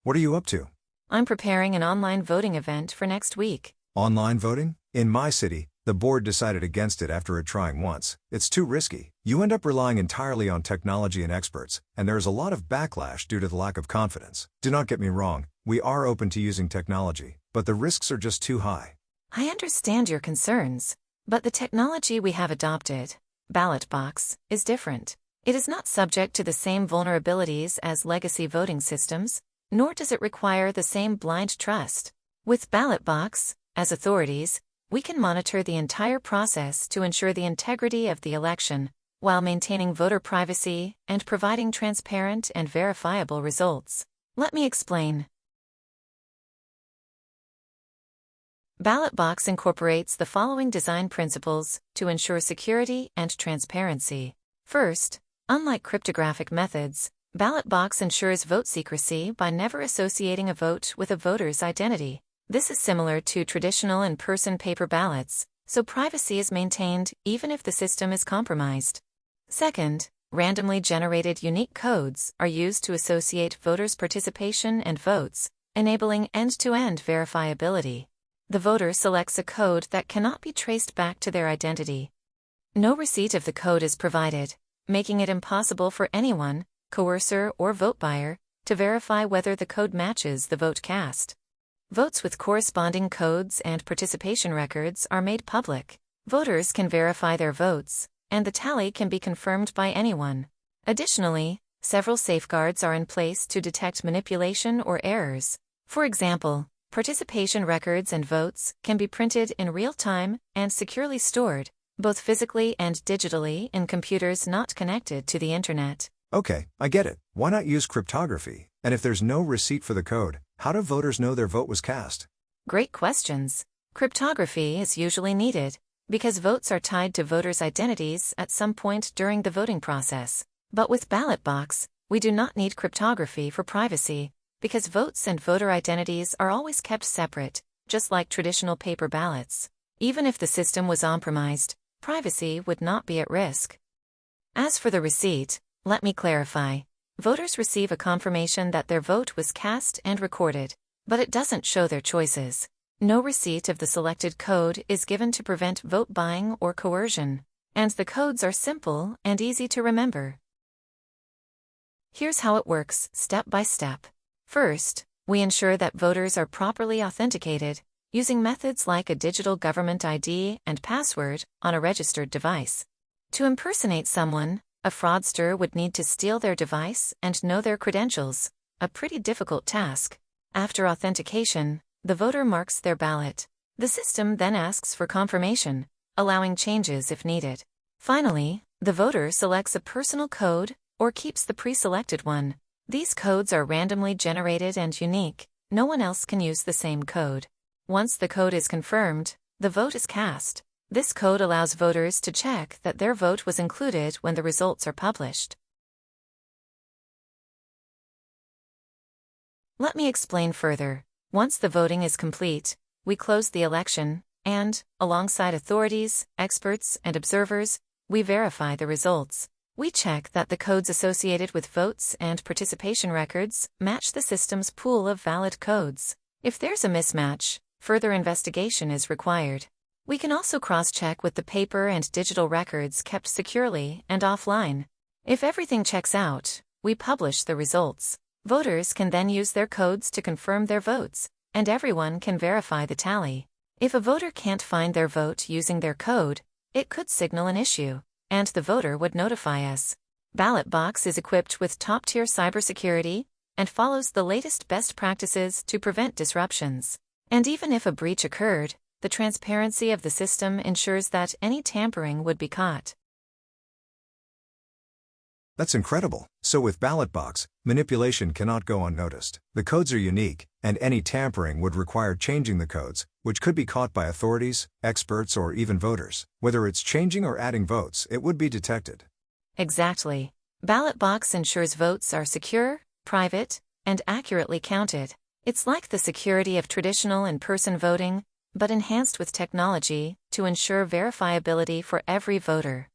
What are you up to? I'm preparing an online voting event for next week. Online voting? In my city, the board decided against it after it trying once. It's too risky. You end up relying entirely on technology and experts, and there is a lot of backlash due to the lack of confidence. Do not get me wrong, we are open to using technology, but the risks are just too high. I understand your concerns, but the technology we have adopted, Ballot Box, is different. It is not subject to the same vulnerabilities as legacy voting systems, nor does it require the same blind trust. With Ballot Box, as authorities, we can monitor the entire process to ensure the integrity of the election, while maintaining voter privacy and providing transparent and verifiable results. Let me explain. Ballot Box incorporates the following design principles to ensure security and transparency. First, unlike cryptographic methods, Ballot Box ensures vote secrecy by never associating a vote with a voter's identity. This is similar to traditional in-person paper ballots, so privacy is maintained even if the system is compromised. Second, randomly generated unique codes are used to associate voters' participation and votes, enabling end-to-end verifiability. The voter selects a code that cannot be traced back to their identity. No receipt of the code is provided, making it impossible for anyone, coercer or vote buyer, to verify whether the code matches the vote cast. Votes with corresponding codes and participation records are made public. Voters can verify their votes, and the tally can be confirmed by anyone. Additionally, several safeguards are in place to detect manipulation or errors. For example, participation records and votes can be printed in real time and securely stored, both physically and digitally, in computers not connected to the internet. Okay, I get it. Why not use cryptography? And if there's no receipt for the code, how do voters know their vote was cast? Great questions. Cryptography is usually needed because votes are tied to voters' identities at some point during the voting process. But with Ballot Box, we do not need cryptography for privacy because votes and voter identities are always kept separate, just like traditional paper ballots. Even if the system was compromised, privacy would not be at risk. As for the receipt, let me clarify. Voters receive a confirmation that their vote was cast and recorded, but it doesn't show their choices. No receipt of the selected code is given to prevent vote buying or coercion, and the codes are simple and easy to remember. Here's how it works, step by step. First, we ensure that voters are properly authenticated, using methods like a digital government ID and password on a registered device. To impersonate someone, a fraudster would need to steal their device and know their credentials, a pretty difficult task. After authentication, the voter marks their ballot. The system then asks for confirmation, allowing changes if needed. Finally, the voter selects a personal code or keeps the pre-selected one. These codes are randomly generated and unique. No one else can use the same code. Once the code is confirmed, the vote is cast. This code allows voters to check that their vote was included when the results are published. Let me explain further. Once the voting is complete, we close the election, and, alongside authorities, experts, and observers, we verify the results. We check that the codes associated with votes and participation records match the system's pool of valid codes. If there's a mismatch, further investigation is required. We can also cross-check with the paper and digital records kept securely and offline. If everything checks out, we publish the results. Voters can then use their codes to confirm their votes, and everyone can verify the tally. If a voter can't find their vote using their code, it could signal an issue, and the voter would notify us. Ballot Box is equipped with top-tier cybersecurity and follows the latest best practices to prevent disruptions. And even if a breach occurred, the transparency of the system ensures that any tampering would be caught. That's incredible. So with Ballot Box, manipulation cannot go unnoticed. The codes are unique, and any tampering would require changing the codes, which could be caught by authorities, experts, or even voters. Whether it's changing or adding votes, it would be detected. Exactly. Ballot Box ensures votes are secure, private, and accurately counted. It's like the security of traditional in-person voting, but enhanced with technology to ensure verifiability for every voter.